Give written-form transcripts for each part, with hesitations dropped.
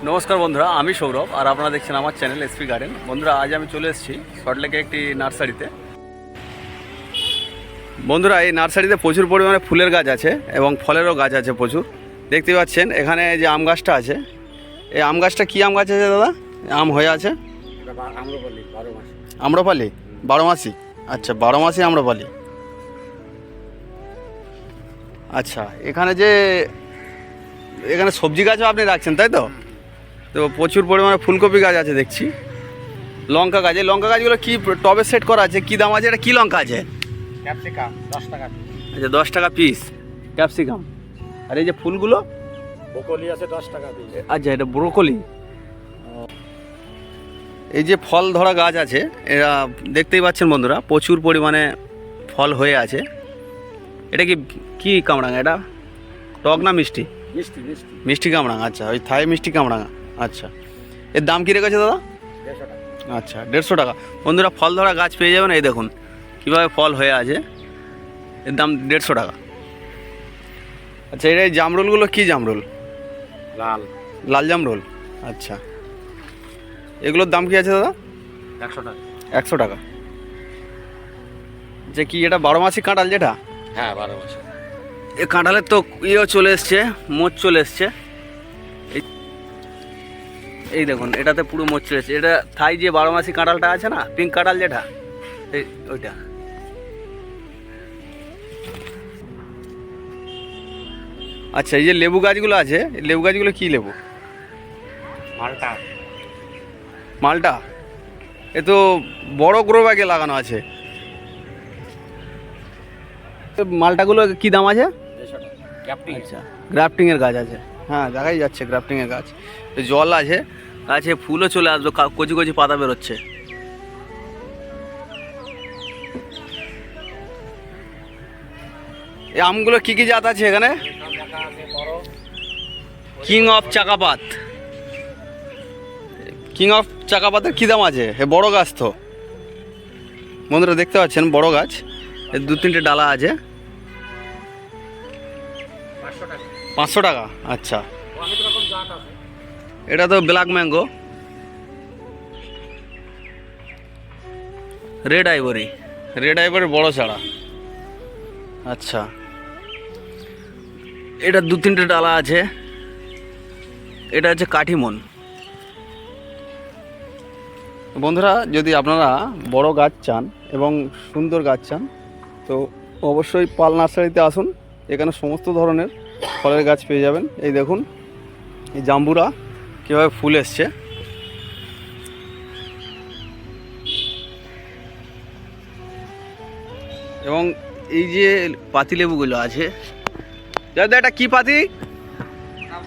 নমস্কার বন্ধুরা, আমি সৌরভ আর আপনারা দেখছেন আমার চ্যানেল এসপি গার্ডেন। বন্ধুরা, আজ আমি চলে এসেছি সল্টলেকে একটি নার্সারিতে। বন্ধুরা, এই নার্সারিতে প্রচুর পরিমাণে ফুলের গাছ আছে এবং ফলেরও গাছ আছে প্রচুর। দেখতে পাচ্ছেন এখানে যে আম গাছটা আছে, এই আম গাছটা কী আম গাছ আছে দাদা? আম হয়ে আছে আম্রপালি, 12 মাসি। আচ্ছা, 12 মাসি আম্রপালি। আচ্ছা, এখানে সবজি গাছও আপনি রাখছেন, তাই তো? তো প্রচুর পরিমাণে ফুলকপি গাছ আছে দেখছি, লঙ্কা গাছ। এই লঙ্কা গাছগুলো কি টবে সেট করা আছে? কী দাম আছে? এটা কী লঙ্কা আছে? ক্যাপসিকাম 10 টাকা। আচ্ছা, 10 টাকা পিস ক্যাপসিকাম। আর এই যে ফুলগুলো, ব্রোকলি আছে 10 টাকা পিস। আচ্ছা, এটা ব্রোকলি। এই যে ফল ধরা গাছ আছে, এরা দেখতেই পাচ্ছেন বন্ধুরা, প্রচুর পরিমাণে ফল হয়ে আছে। এটা কি কামরাঙা? এটা টক না মিষ্টি? মিষ্টি মিষ্টি মিষ্টি কামরাঙা। আচ্ছা, ওই থাই মিষ্টি কামরাঙা। আচ্ছা, এর দাম কী রেখেছে দাদা? 150 টাকা। আচ্ছা, 150 টাকা। বন্ধুরা, ফল ধরা গাছ পেয়ে যাবেন। এই দেখুন কীভাবে ফল হয়ে আছে, এর দাম 150 টাকা। আচ্ছা, এই জামরুলগুলো কি জামরুল? লাল জামরুল। আচ্ছা, এগুলোর দাম কি আছে দাদা? 100 টাকা। 100 টাকা। যে কি এটা 12 মাসি কাঁঠাল যেটা? হ্যাঁ, 12 মাসে। এই কাঁঠালের তো ইয়েও চলে এসছে, মোচ চলে এসছে। এই দেখুন, এটাতে পুরো মোচ চলে এসছে। এটা থাই যে 12 মাসি কাঁঠালটা আছে না, পিঙ্ক কাঁঠাল যেটা, এই ওইটা। আচ্ছা, এই যে লেবু গাছগুলো আছে, লেবু গাছগুলো কি লেবু? মালটা। মালটা। এ তো বড় গ্রো ব্যাগে লাগানো আছে। তো মালটাগুলো কি দাম আছে? 150 টাকা। ক্যাপটিং। আচ্ছা, গ্রাফটিংয়ের গাছ আছে। হ্যাঁ, দেখাই যাচ্ছে গ্রাফটিংয়ের গাছ। জল আছে গাছে, ফুলও চলে আসবে, কচি কচি পাতা বেরোচ্ছে। এই আমগুলো কি কি জাত আছে এখানে? কিং অফ চাকাপাত। কিং অফ চাকাপাতের কী দাম আছে? এ বড় গাছ তো বন্ধুরা, দেখতে পাচ্ছেন বড় গাছ। এর 2-3টে ডালা আছে। 500 টাকা। 500 টাকা। আচ্ছা, অনেক রকম জাত আছে। এটা তো ব্ল্যাক ম্যাঙ্গো, রেড আইভরি বড় চারা। আচ্ছা, এটা 2-3টে ডালা আছে। এটা হচ্ছে কাঠিমন। বন্ধুরা, যদি আপনারা বড় গাছ চান এবং সুন্দর গাছ চান, তো অবশ্যই পাল নার্সারিতে আসুন। এখানে সমস্ত ধরনের ফলের গাছ পেয়ে যাবেন। এই দেখুন, এই জাম্বুরা কীভাবে ফুল এসছে। এবং এই যে পাতিলেবুগুলো আছে, দাদা এটা কি পাতি?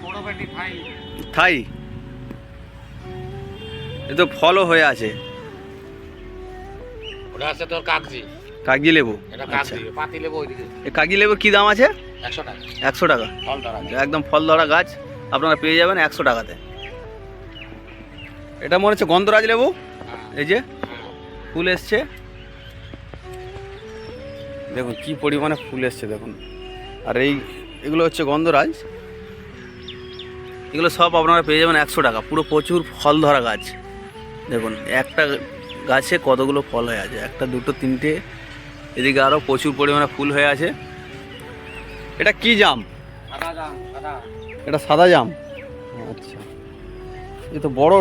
বড় পেটি ভাই। থাই। এ তো ফলও হয়ে আছে। ওটা আছে তোর কাগজি। কাগজি লেবু। এটা আচ্ছা, কাগজি, পাতি লেবু ওইদিকে। এই কাগজি লেবুর কী দাম আছে? 100 টাকা। 100 টাকা। ফল ধরা। একদম ফল ধরা গাছ আপনারা পেয়ে যাবেন 100 টাকাতে। এটা মনে হচ্ছে গন্ধরাজ লেবু। এই যে ফুল এসছে, দেখুন কি পরিমাণে ফুল এসছে দেখুন। আর এগুলো হচ্ছে গন্ধরাজ। এগুলো সব আপনারা পেয়ে যাবেন 100 টাকা। পুরো প্রচুর ফল ধরা গাছ। দেখুন একটা গাছে কতগুলো ফল হয়ে আছে, 1, 2, 3টে। এদিকে আরও প্রচুর পরিমাণে ফুল হয়ে আছে। এটা কি জাম? সাদা জাম, সাদা। এটা সাদা জাম। আচ্ছা, এ তো বড়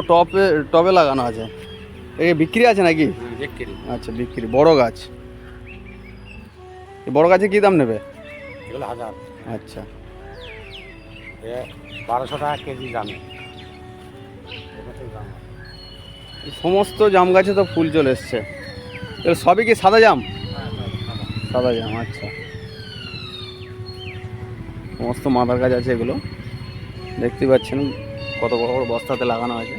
টবে লাগানো আছে। এই বিক্রি আছে নাকি? বিক্রি। আচ্ছা, বিক্রি। বড় গাছ। এই বড় গাছে কী দাম নেবে? এগুলো 1000। আচ্ছা, 1200 টাকা কেজি জামে। এই সমস্ত জাম গাছে তো ফুল চলে এসছে। এগুলো সবই কি সাদা জাম? সাদা জাম। আচ্ছা, সমস্ত মাদার গাছ আছে এগুলো। দেখতে পাচ্ছেন কত বড় বড় বস্তাতে লাগানো আছে।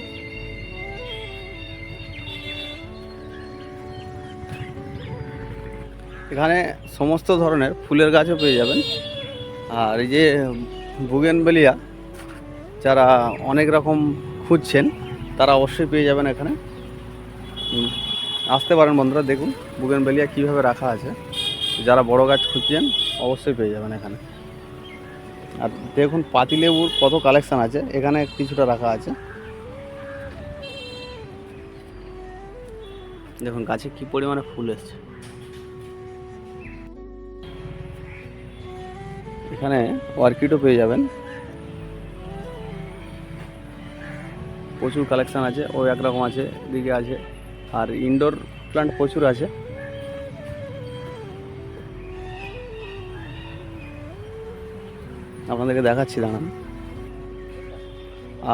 এখানে সমস্ত ধরনের ফুলের গাছও পেয়ে যাবেন। আর এই যে বুগেনভেলিয়া, যারা অনেক রকম খুঁজছেন তারা অবশ্যই পেয়ে যাবেন এখানে। আসতে পারেন বন্ধুরা, দেখুন বুগেনভেলিয়া কীভাবে রাখা আছে। যারা বড় গাছ খুঁজছেন অবশ্যই পেয়ে যাবেন এখানে। আর দেখুন পাতিলেবুর কত কালেকশন আছে, এখানে কিছুটা রাখা আছে। দেখুন গাছে কি পরিমাণে ফুল এসছে। এখানে অর্কিডও পেয়ে যাবেন, প্রচুর কালেকশন আছে। ও একরকম আছে, এদিকে আছে। আর ইনডোর প্লান্ট প্রচুর আছে। আপনাদেরকে দেখাচ্ছি, দাঁড়ান।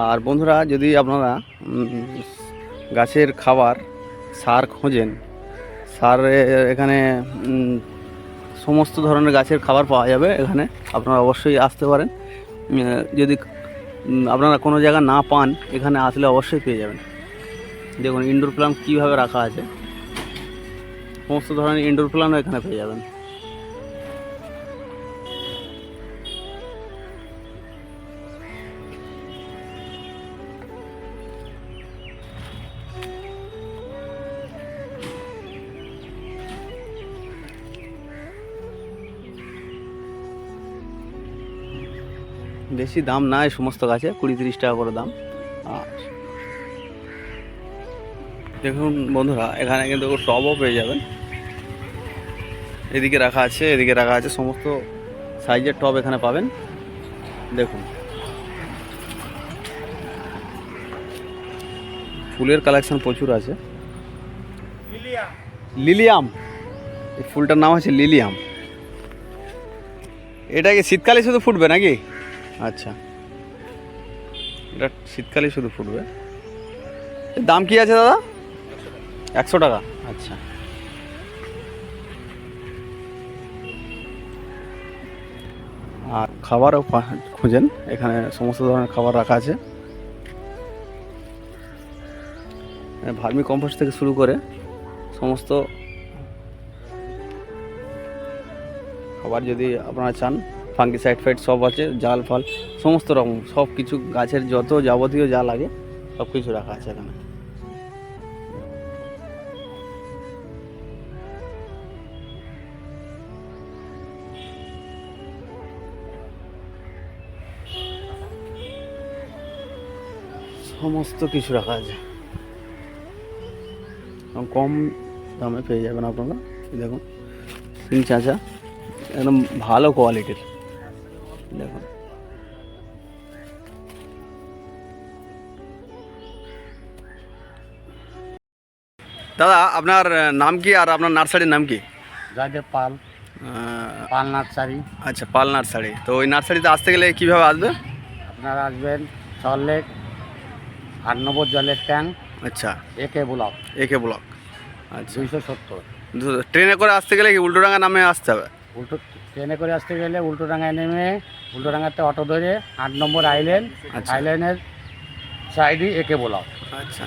আর বন্ধুরা, যদি আপনারা গাছের খাবার সার খোঁজেন, সার এখানে সমস্ত ধরনের গাছের খাবার পাওয়া যাবে এখানে। আপনারা অবশ্যই আসতে পারেন। যদি আপনারা কোনো জায়গা না পান, এখানে আসলে অবশ্যই পেয়ে যাবেন। দেখুন ইনডোর প্লান্ট কীভাবে রাখা আছে, সমস্ত ধরনের ইনডোর প্লান্টও এখানে পেয়ে যাবেন। বেশি দাম না এই সমস্ত গাছে, 20-30 টাকা করে দাম। আর দেখুন বন্ধুরা, এখানে কিন্তু টবও পেয়ে যাবেন। এদিকে রাখা আছে, এদিকে রাখা আছে, সমস্ত সাইজের টব এখানে পাবেন। দেখুন ফুলের কালেকশন প্রচুর আছে। লিলিয়াম, এই ফুলটার নাম আছে লিলিয়াম। এটা কি শীতকালে শুধু ফুটবে নাকি? আচ্ছা, এটা শীতকালে শুধু ফুটবে। এর দাম কি আছে দাদা? 100 টাকা। আচ্ছা, আর খাবারও খুঁজেন, এখানে সমস্ত ধরনের খাবার রাখা আছে। ভার্মি কম্পোস্ট থেকে শুরু করে সমস্ত খাবার যদি আপনারা চান, ফাঙ্গিসাইড ফাইড সব আছে, জাল ফাল সমস্ত রকম সব কিছু, গাছের যত যাবতীয় যা লাগে সব কিছু রাখা আছে এখানে। সমস্ত কিছু রাখা আছে, কম দামে পেয়ে যাবেন আপনারা। দেখুন সিং চাঁচা একদম ভালো কোয়ালিটির। দেখুন দাদা, আপনার নাম কি আর আপনার নার্সারির নাম কি? জয়দেব পাল, পাল নার্সারি। আচ্ছা, পাল নার্সারি। তো ওই নার্সারিতে আসতে গেলে কীভাবে আসবে? আপনারা আসবেন সল্টলেক 8 নম্বর জলের ট্যাঙ্ক, আচ্ছা, একে ব্লক, একে ব্লক। আচ্ছা, 270। ট্রেনে করে আসতে গেলে কি উল্টোডাঙ্গা নামে আসতে হবে? ট্রেনে করে আসতে গেলে উল্টোডাঙ্গায় নেমে উল্টোডাঙ্গাতে অটো ধরে 8 নম্বর আইল্যান্ড, আচ্ছা। আইল্যান্ডের সাইডই একে ব্লক। আচ্ছা।